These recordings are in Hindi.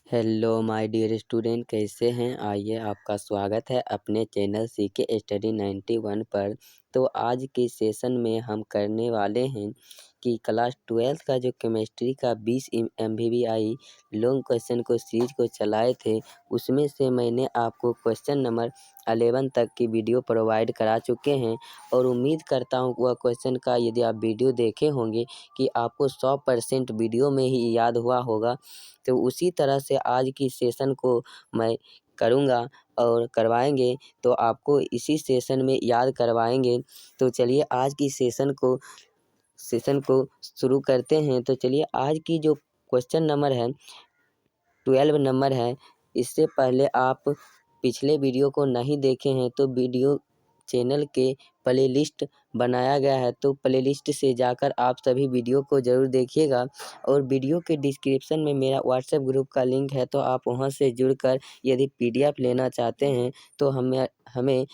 हेलो माय डियर स्टूडेंट, कैसे हैं। आइए, आपका स्वागत है अपने चैनल सीके स्टडी 91 पर। तो आज के सेशन में हम करने वाले हैं कि क्लास 12 का जो केमिस्ट्री का 20 MVBI लॉन्ग क्वेश्चन को सीरीज को चलाए थे, उसमें से मैंने आपको क्वेश्चन नंबर 11 तक की वीडियो प्रोवाइड करा चुके हैं। और उम्मीद करता हूँ वह क्वेश्चन का यदि आप वीडियो देखे होंगे कि आपको 100% वीडियो में ही याद हुआ होगा। तो उसी तरह से आज की सेशन को मैं करूँगा और करवाएंगे, तो आपको इसी सेशन में याद करवाएंगे। तो चलिए आज की सेशन को शुरू करते हैं। तो चलिए आज की जो क्वेश्चन नंबर है 12 नंबर है। इससे पहले आप पिछले वीडियो को नहीं देखे हैं तो वीडियो चैनल के प्लेलिस्ट बनाया गया है, तो प्लेलिस्ट से जाकर आप सभी वीडियो को ज़रूर देखिएगा। और वीडियो के डिस्क्रिप्शन में मेरा व्हाट्सएप ग्रुप का लिंक है, तो आप वहां से जुड़कर यदि PDF लेना चाहते हैं तो हमें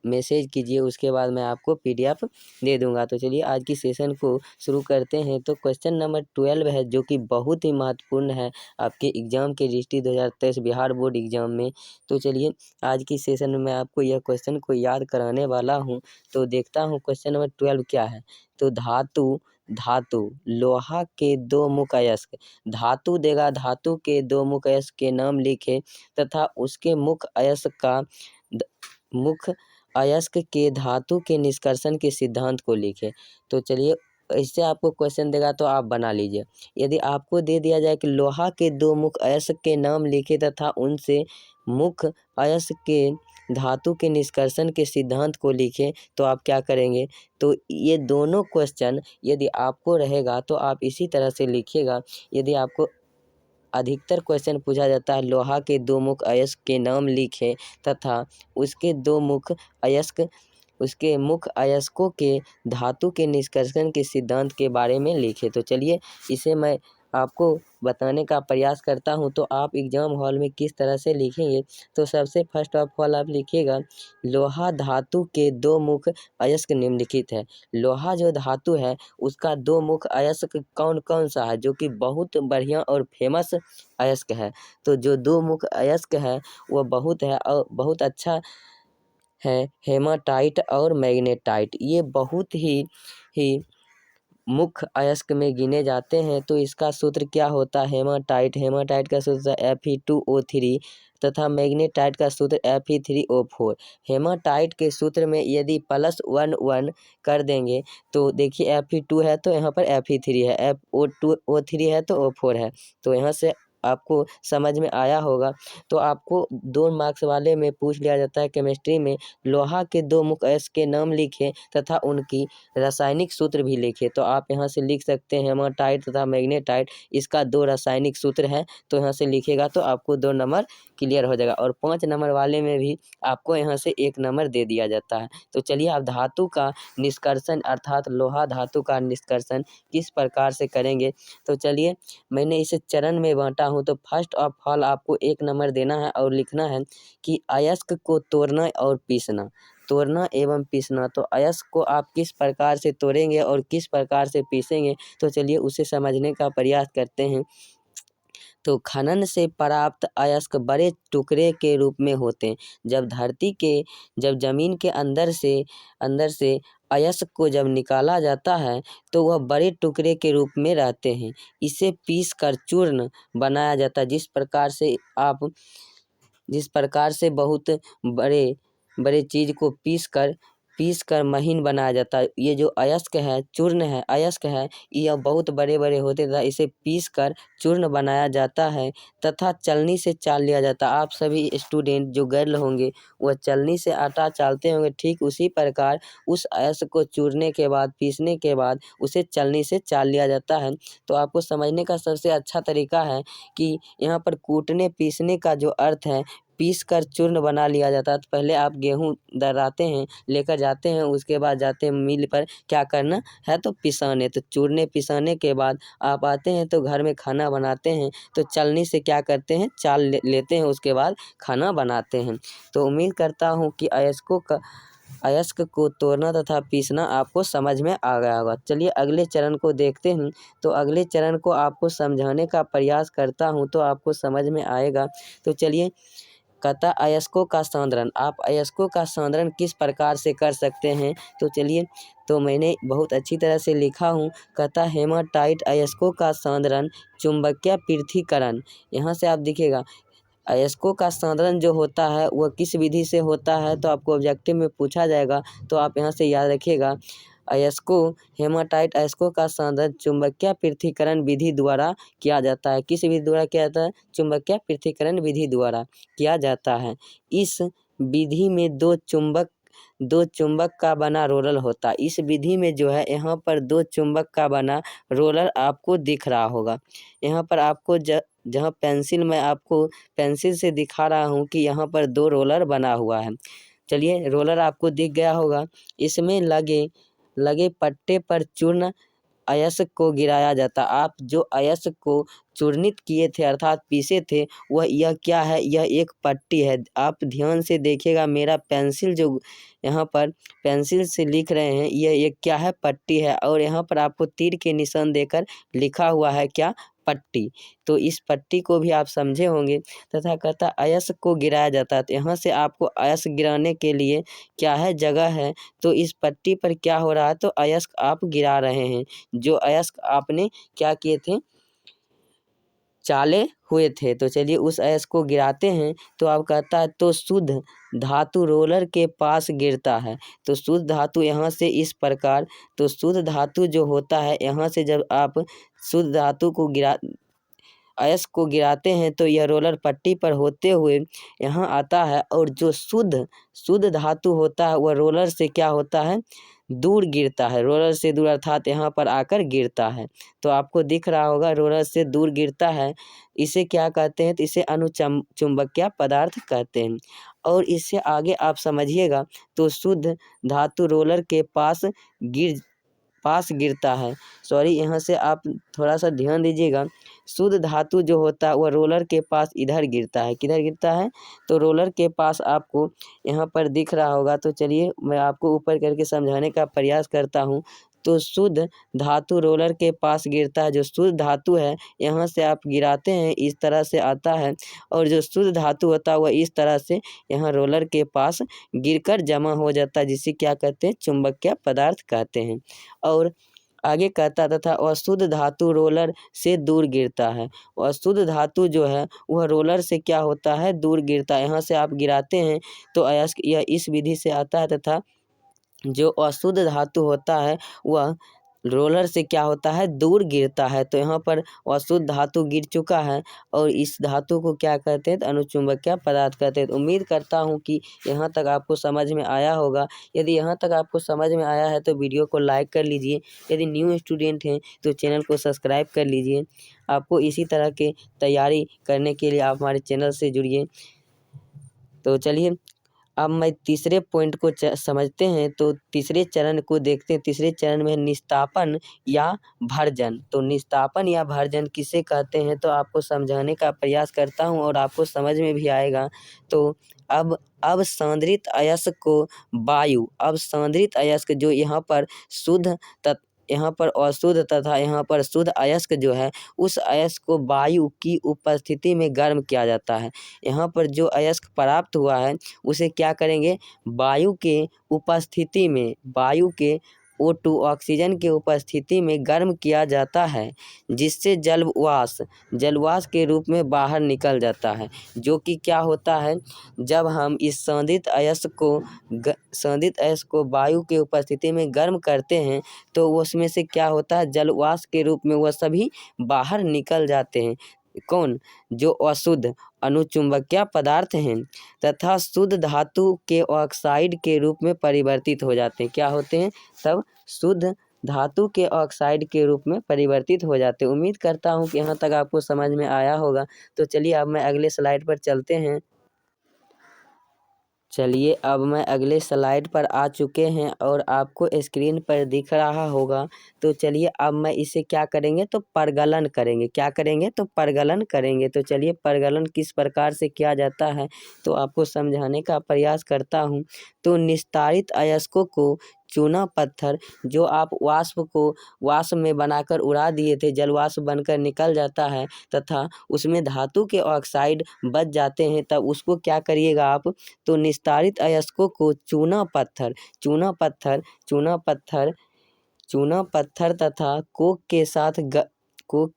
मैसेज कीजिए, उसके बाद मैं आपको PDF दे दूंगा। तो चलिए आज की सेशन को शुरू करते हैं। तो क्वेश्चन नंबर 12 है, जो कि बहुत ही महत्वपूर्ण है आपके एग्ज़ाम के GST 2023 बिहार बोर्ड एग्ज़ाम में। तो चलिए आज की सेशन में मैं आपको यह क्वेश्चन को याद कराने वाला हूं। तो देखता हूं क्वेश्चन नंबर 12 क्या है। तो धातु लोहा के दो मुख्य अयस्क, धातु देगा, धातु के दो मुख्य अयस्क के नाम लिखे तथा उसके मुख्य अयस्क का मुख्य अयस्क के धातु के निष्कर्षण के सिद्धांत को लिखे। तो चलिए इससे आपको क्वेश्चन देगा तो आप बना लीजिए। यदि आपको दे दिया जाए कि लोहा के दो मुख्य अयस्क के नाम लिखे तथा उनसे मुख्य अयस्क के धातु के निष्कर्षण के सिद्धांत को लिखें, तो आप क्या करेंगे। तो ये दोनों क्वेश्चन यदि आपको रहेगा तो आप इसी तरह से लिखिएगा। यदि आपको अधिकतर क्वेश्चन पूछा जाता है लोहा के दो मुख्य अयस्क के नाम लिखें तथा उसके दो मुख्य अयस्क उसके मुख्य अयस्कों के धातु के निष्कर्षण के सिद्धांत के बारे में लिखे। तो चलिए इसे मैं आपको बताने का प्रयास करता हूं, तो आप एग्जाम हॉल में किस तरह से लिखेंगे। तो सबसे फर्स्ट ऑफ ऑल आप लिखिएगा, लोहा धातु के दो मुख्य अयस्क निम्नलिखित है। लोहा जो धातु है उसका दो मुख्य अयस्क कौन कौन सा है, जो कि बहुत बढ़िया और फेमस अयस्क है। तो जो दो मुख्य अयस्क है वह बहुत है और बहुत अच्छा है, हेमाटाइट और मैग्नेटाइट। ये बहुत ही मुख्य अयस्क में गिने जाते हैं। तो इसका सूत्र क्या होता है, हेमाटाइट का सूत्र Fe2O3 तथा मैग्नेटाइट का सूत्र Fe3O4। हेमाटाइट के सूत्र में यदि +1 कर देंगे तो देखिए Fe2 है तो यहाँ पर Fe3 है, O3 है तो O4 है। तो यहाँ से आपको समझ में आया होगा। तो आपको 2 मार्क्स वाले में पूछ लिया जाता है केमिस्ट्री में, लोहा के दो मुख्य अयस्क के नाम लिखें तथा उनकी रासायनिक सूत्र भी लिखे। तो आप यहाँ से लिख सकते हैं हेमाटाइट तथा मैग्नेटाइट, इसका 2 रासायनिक सूत्र है। तो यहाँ से लिखेगा तो आपको 2 नंबर क्लियर हो जाएगा। और 5 नंबर वाले में भी आपको यहाँ से 1 नंबर दे दिया जाता है। तो चलिए आप धातु का निष्कर्षण अर्थात लोहा धातु का निष्कर्षण किस प्रकार से करेंगे। तो चलिए मैंने इसे चरण में बांटा हूँ। तो फर्स्ट ऑफ ऑल आपको 1 नंबर देना है और लिखना है कि अयस्क को तोड़ना और पीसना, तोड़ना एवं पीसना। तो अयस्क को आप किस प्रकार से तोड़ेंगे और किस प्रकार से पीसेंगे, तो चलिए उसे समझने का प्रयास करते हैं। तो खनन से प्राप्त अयस्क बड़े टुकड़े के रूप में होते हैं। जब जमीन के अंदर से अयस्क को जब निकाला जाता है तो वह बड़े टुकड़े के रूप में रहते हैं। इसे पीस कर चूर्ण बनाया जाता है। जिस प्रकार से बहुत बड़े बड़े चीज़ को पीस कर महीन बनाया जाता है। ये जो अयस्क है, चूर्ण है, अयस्क है, यह बहुत बड़े बड़े होते तथा इसे पीस कर चूर्ण बनाया जाता है तथा चलनी से चाल लिया जाता है। आप सभी स्टूडेंट जो गर्ल होंगे वह चलनी से आटा चालते होंगे, ठीक उसी प्रकार उस अयस्क को चूरने के बाद, पीसने के बाद उसे चलनी से चाल लिया जाता है। तो आपको समझने का सबसे अच्छा तरीका है कि यहाँ पर कूटने पीसने का जो अर्थ है, पीस कर चूर्ण बना लिया जाता है। तो पहले आप गेहूँ दर्राते हैं, लेकर जाते हैं, उसके बाद जाते हैं मिल पर, क्या करना है तो पिसाने। तो चूरने पिसाने के बाद आप आते हैं तो घर में खाना बनाते हैं, तो चलनी से क्या करते हैं, चाल लेते हैं, उसके बाद खाना बनाते हैं। तो उम्मीद करता हूँ कि अयस्क को तोड़ना तथा पीसना आपको समझ में आ गया होगा। चलिए अगले चरण को देखते हैं। तो अगले चरण को आपको समझाने का प्रयास करता हूँ तो आपको समझ में आएगा। तो चलिए, कहता अयस्कों का सांद्रण। आप अयस्कों का सांद्रण किस प्रकार से कर सकते हैं? तो चलिए, तो मैंने बहुत अच्छी तरह से लिखा हूँ। कहता हेमाटाइट अयस्कों का सांद्रण चुंबकीय पृथक्करण। यहाँ से आप देखिएगा, अयस्कों का सांद्रण जो होता है वह किस विधि से होता है, तो आपको ऑब्जेक्टिव में पूछा जाएगा। तो आप यहाँ से याद रखिएगा, अयस्कों हेमाटाइट अयस्कों का सांद्रण चुंबकीय पृथक्करण विधि द्वारा किया जाता है। किस विधि द्वारा किया जाता है? चुंबकीय पृथक्करण विधि द्वारा किया जाता है। इस विधि में दो चुंबक का बना रोलर होता है। इस विधि में जो है यहाँ पर दो चुंबक का बना रोलर आपको दिख रहा होगा। यहाँ पर आपको जहाँ पेंसिल मैं आपको पेंसिल से दिखा रहा हूँ कि यहाँ पर दो रोलर बना हुआ है। चलिए, रोलर आपको दिख गया होगा। इसमें लगे पट्टे पर चूर्ण अयस्क को गिराया जाता। आप जो अयस्क को चूर्णित किए थे अर्थात पीसे थे, वह यह क्या है? यह एक पट्टी है। आप ध्यान से देखिएगा, मेरा पेंसिल जो यहाँ पर पेंसिल से लिख रहे हैं, यह एक क्या है? पट्टी है। और यहाँ पर आपको तीर के निशान देकर लिखा हुआ है क्या? पट्टी। तो इस पट्टी को भी आप समझे होंगे। तथा कहता अयस्क को गिराया जाता है। तो यहाँ से आपको अयस्क गिराने के लिए क्या है? जगह है। तो इस पट्टी पर क्या हो रहा है? तो अयस्क आप गिरा रहे हैं। जो अयस्क आपने क्या किए थे? चाले हुए थे। तो चलिए उस अयस्क को गिराते हैं। तो आप कहता है तो शुद्ध धातु रोलर के पास गिरता है। तो शुद्ध धातु यहाँ से इस प्रकार, तो शुद्ध धातु जो होता है यहाँ से जब आप शुद्ध धातु को अयस्क को गिराते हैं तो यह रोलर पट्टी पर होते हुए यहाँ आता है। और जो शुद्ध धातु होता है वह रोलर से क्या होता है? दूर गिरता है। रोलर से दूर अर्थात यहाँ पर आकर गिरता है। तो आपको दिख रहा होगा रोलर से दूर गिरता है। इसे क्या कहते हैं? तो इसे चुंबकीय पदार्थ कहते हैं। और इससे आगे आप समझिएगा, तो शुद्ध धातु रोलर के पास गिरता है। सॉरी, यहाँ से आप थोड़ा सा ध्यान दीजिएगा। शुद्ध धातु जो होता है वह रोलर के पास इधर गिरता है। किधर गिरता है? तो रोलर के पास आपको यहाँ पर दिख रहा होगा। तो चलिए मैं आपको ऊपर करके समझाने का प्रयास करता हूँ। तो शुद्ध धातु रोलर के पास गिरता है। जो शुद्ध धातु है यहाँ से आप गिराते हैं, इस तरह से आता है। और जो शुद्ध धातु होता है वह इस तरह से यहाँ रोलर के पास गिरकर जमा हो जाता है, जिसे क्या कहते हैं? चुंबकीय पदार्थ कहते हैं। और आगे कहता तथा अशुद्ध धातु रोलर से दूर गिरता है। अशुद्ध धातु जो है वह रोलर से क्या होता है? दूर गिरता है। यहाँ से आप गिराते हैं तो अयस्क यह इस विधि से आता है। तथा जो अशुद्ध धातु होता है वह रोलर से क्या होता है? दूर गिरता है। तो यहाँ पर अशुद्ध धातु गिर चुका है और इस धातु को क्या कहते हैं? तो अनुचुंबकीय पदार्थ कहते हैं। तो उम्मीद करता हूँ कि यहाँ तक आपको समझ में आया होगा। यदि यहाँ तक आपको समझ में आया है तो वीडियो को लाइक कर लीजिए। यदि न्यू स्टूडेंट हैं तो चैनल को सब्सक्राइब कर लीजिए। आपको इसी तरह के तैयारी करने के लिए आप हमारे चैनल से जुड़िए। तो चलिए, अब मैं तीसरे पॉइंट को समझते हैं। तो तीसरे चरण को देखते हैं। तीसरे चरण में निस्तापन या भर्जन। तो निस्तापन या भर्जन किसे कहते हैं? तो आपको समझाने का प्रयास करता हूं और आपको समझ में भी आएगा। तो अब सांद्रित अयस्क को अब सांद्रित अयस्क जो यहाँ पर शुद्ध यहाँ पर अशुद्ध तथा यहाँ पर शुद्ध अयस्क जो है, उस अयस्क को वायु की उपस्थिति में गर्म किया जाता है। यहाँ पर जो अयस्क प्राप्त हुआ है उसे क्या करेंगे? वायु के उपस्थिति में, वायु के O2 ऑक्सीजन के उपस्थिति में गर्म किया जाता है, जिससे जलवाष्प के रूप में बाहर निकल जाता है। जो कि क्या होता है? जब हम इस सांद्रित अयस्क को वायु के उपस्थिति में गर्म करते हैं तो उसमें से क्या होता है? जलवाष्प के रूप में वह सभी बाहर निकल जाते हैं। कौन? जो अशुद्ध अनुचुंबकीय पदार्थ हैं तथा शुद्ध धातु के ऑक्साइड के रूप में परिवर्तित हो जाते हैं। क्या होते हैं? तब शुद्ध धातु के ऑक्साइड के रूप में परिवर्तित हो जाते हैं। उम्मीद करता हूँ कि यहाँ तक आपको समझ में आया होगा। तो चलिए अब मैं अगले स्लाइड पर चलते हैं। चलिए अब मैं अगले स्लाइड पर आ चुके हैं और आपको स्क्रीन पर दिख रहा होगा। तो चलिए अब मैं इसे क्या करेंगे तो परगलन करेंगे। क्या करेंगे तो परगलन करेंगे। तो चलिए परगलन किस प्रकार से किया जाता है तो आपको समझाने का प्रयास करता हूँ। तो निस्तारित अयस्कों को चूना पत्थर जो आप वाष्प में बनाकर उड़ा दिए थे, जल वाष्प बनकर निकल जाता है तथा उसमें धातु के ऑक्साइड बच जाते हैं, तब उसको क्या करिएगा आप तो निस्तारित अयस्कों को चूना पत्थर तथा कोक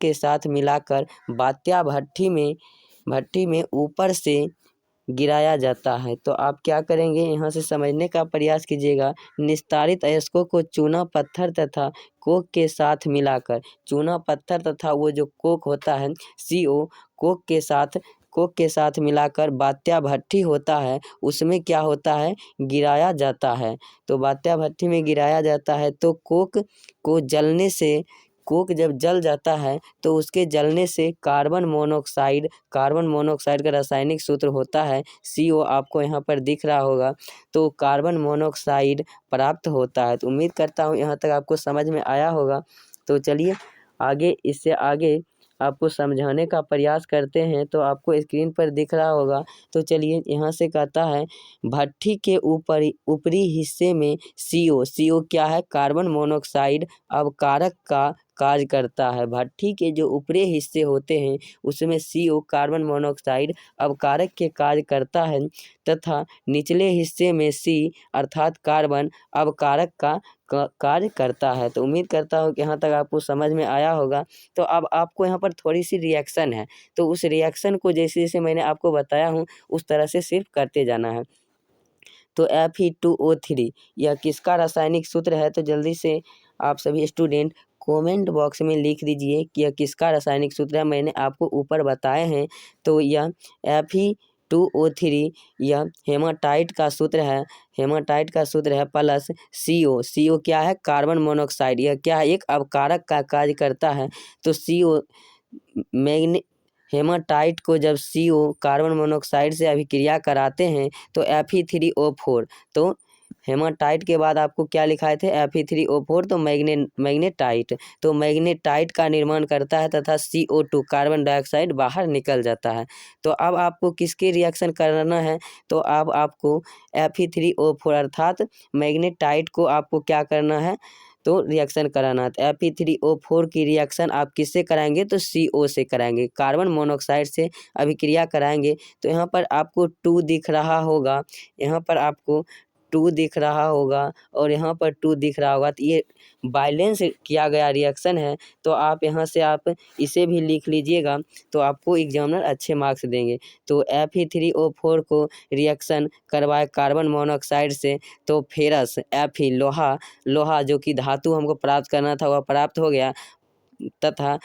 के साथ मिलाकर बात्या भट्टी में ऊपर से गिराया जाता है। तो आप क्या करेंगे यहाँ से समझने का प्रयास कीजिएगा। निस्तारित अयस्कों को चूना पत्थर तथा कोक के साथ मिलाकर, चूना पत्थर तथा वो जो कोक होता है CO कोक के साथ मिलाकर बात्या भट्टी होता है उसमें क्या होता है गिराया जाता है। तो बात्या भट्टी में गिराया जाता है तो कोक जब जल जाता है तो उसके जलने से कार्बन मोनोऑक्साइड का रासायनिक सूत्र होता है CO, आपको यहाँ पर दिख रहा होगा। तो कार्बन मोनोऑक्साइड प्राप्त होता है। तो उम्मीद करता हूँ यहाँ तक आपको समझ में आया होगा। तो चलिए इससे आगे आपको समझाने का प्रयास करते हैं। तो आपको स्क्रीन पर दिख रहा होगा। तो चलिए यहाँ से कहता है भट्टी के ऊपरी हिस्से में CO क्या है कार्बन मोनोऑक्साइड अवकारक का कार्य करता है। भट्टी के जो ऊपरी हिस्से होते हैं उसमें CO कार्बन मोनोऑक्साइड अवकारक के कार्य करता है तथा निचले हिस्से में C अर्थात कार्बन अवकारक का कार्य करता है। तो उम्मीद करता हूँ कि यहाँ तक आपको समझ में आया होगा। तो अब आपको यहाँ पर थोड़ी सी रिएक्शन है तो उस रिएक्शन को जैसे जैसे मैंने आपको बताया हूँ उस तरह से सिर्फ करते जाना है। तो Fe2O3 यह किसका रासायनिक सूत्र है तो जल्दी से आप सभी स्टूडेंट कमेंट बॉक्स में लिख दीजिए कि यह किसका रासायनिक सूत्र है। मैंने आपको ऊपर बताए हैं। तो यह Fe2O3 यह हेमाटाइट का सूत्र है प्लस CO क्या है कार्बन मोनोऑक्साइड, यह क्या है एक अवकारक का कार्य करता है। तो CO हेमाटाइट को जब CO कार्बन मोनोऑक्साइड से अभिक्रिया कराते हैं तो Fe3O4, तो हेमाटाइट के बाद आपको क्या लिखाए थे Fe3O4, तो मैग्नेटाइट, तो मैग्नेटाइट का निर्माण करता है तथा CO2 कार्बन डाइऑक्साइड बाहर निकल जाता है। तो अब आपको किसके रिएक्शन करना है तो अब आपको Fe3O4 अर्थात मैग्नेटाइट को आपको क्या करना है तो रिएक्शन कराना है। तो Fe3O4 की रिएक्शन आप किससे कराएंगे तो CO से कराएंगे, कार्बन मोनोऑक्साइड से अभिक्रिया कराएंगे। तो यहाँ पर आपको 2 दिख रहा होगा, यहाँ पर आपको 2 दिख रहा होगा और यहाँ पर 2 दिख रहा होगा। तो ये बैलेंस किया गया रिएक्शन है। तो आप यहाँ से आप इसे भी लिख लीजिएगा तो आपको एग्जामिनर अच्छे मार्क्स देंगे। तो Fe3O4 को रिएक्शन करवाए कार्बन मोनोऑक्साइड से तो फेरस Fe लोहा जो कि धातु हमको प्राप्त करना था वह प्राप्त हो गया तथा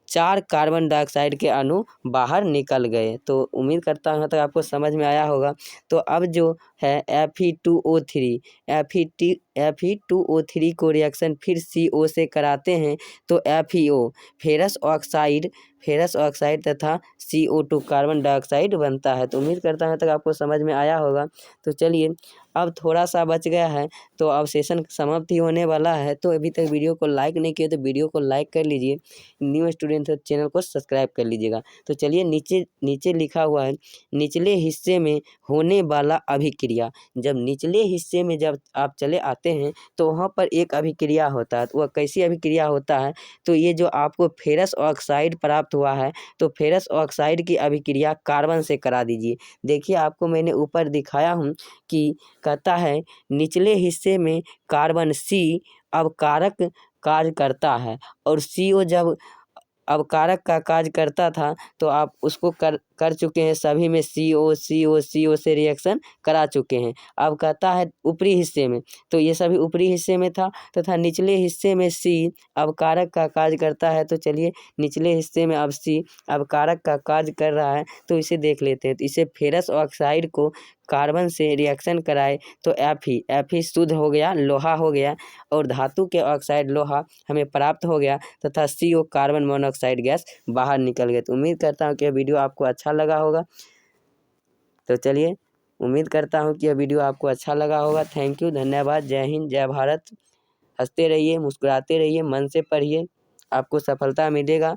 4 कार्बन डाइऑक्साइड के अणु बाहर निकल गए। तो उम्मीद करता हूँ यहाँ तक आपको समझ में आया होगा। तो अब जो है Fe2O3 को रिएक्शन फिर CO से कराते हैं तो FeO फेरस ऑक्साइड तथा CO2 कार्बन डाइऑक्साइड बनता है। तो उम्मीद करता हूँ तक आपको समझ में आया होगा। तो चलिए अब थोड़ा सा बच गया है तो अब सेशन समाप्त ही होने वाला है। तो अभी तक वीडियो को लाइक नहीं किया तो वीडियो को लाइक कर लीजिए, न्यू स्टूडेंट है चैनल को सब्सक्राइब कर लीजिएगा। तो चलिए नीचे लिखा हुआ है निचले हिस्से में होने वाला अभिक्रिया। जब निचले हिस्से में जब आप चले आते हैं तो वहाँ पर एक अभिक्रिया होता है। तो वह कैसी अभिक्रिया होता है तो ये जो आपको फेरस ऑक्साइड प्राप्त हुआ है तो फेरस ऑक्साइड की अभिक्रिया कार्बन से करा दीजिए। देखिए आपको मैंने ऊपर दिखाया हूँ कि कहता है निचले हिस्से में कार्बन C अवकारक कार्य करता है और CO जब अवकारक का कार्य करता था तो आप उसको कर चुके हैं, सभी में CO से रिएक्शन करा चुके हैं। अब कहता है ऊपरी हिस्से में, तो ये सभी ऊपरी हिस्से में था तथा निचले हिस्से में C अवकारक का कार्य करता है। तो चलिए निचले हिस्से में अब C अवकारक का कार्य कर रहा है तो इसे देख लेते हैं। तो इसे फेरस ऑक्साइड को कार्बन से रिएक्शन कराए तो Fe शुद्ध हो गया, लोहा हो गया और धातु के ऑक्साइड लोहा हमें प्राप्त हो गया तथा CO कार्बन मोनोऑक्साइड गैस बाहर निकल गया। तो उम्मीद करता हूँ कि यह वीडियो आपको अच्छा लगा होगा। तो चलिए उम्मीद करता हूँ कि यह वीडियो आपको अच्छा लगा होगा। थैंक यू, धन्यवाद, जय हिंद, जय भारत। हँसते रहिए, मुस्कुराते रहिए, मन से पढ़िए, आपको सफलता मिलेगा।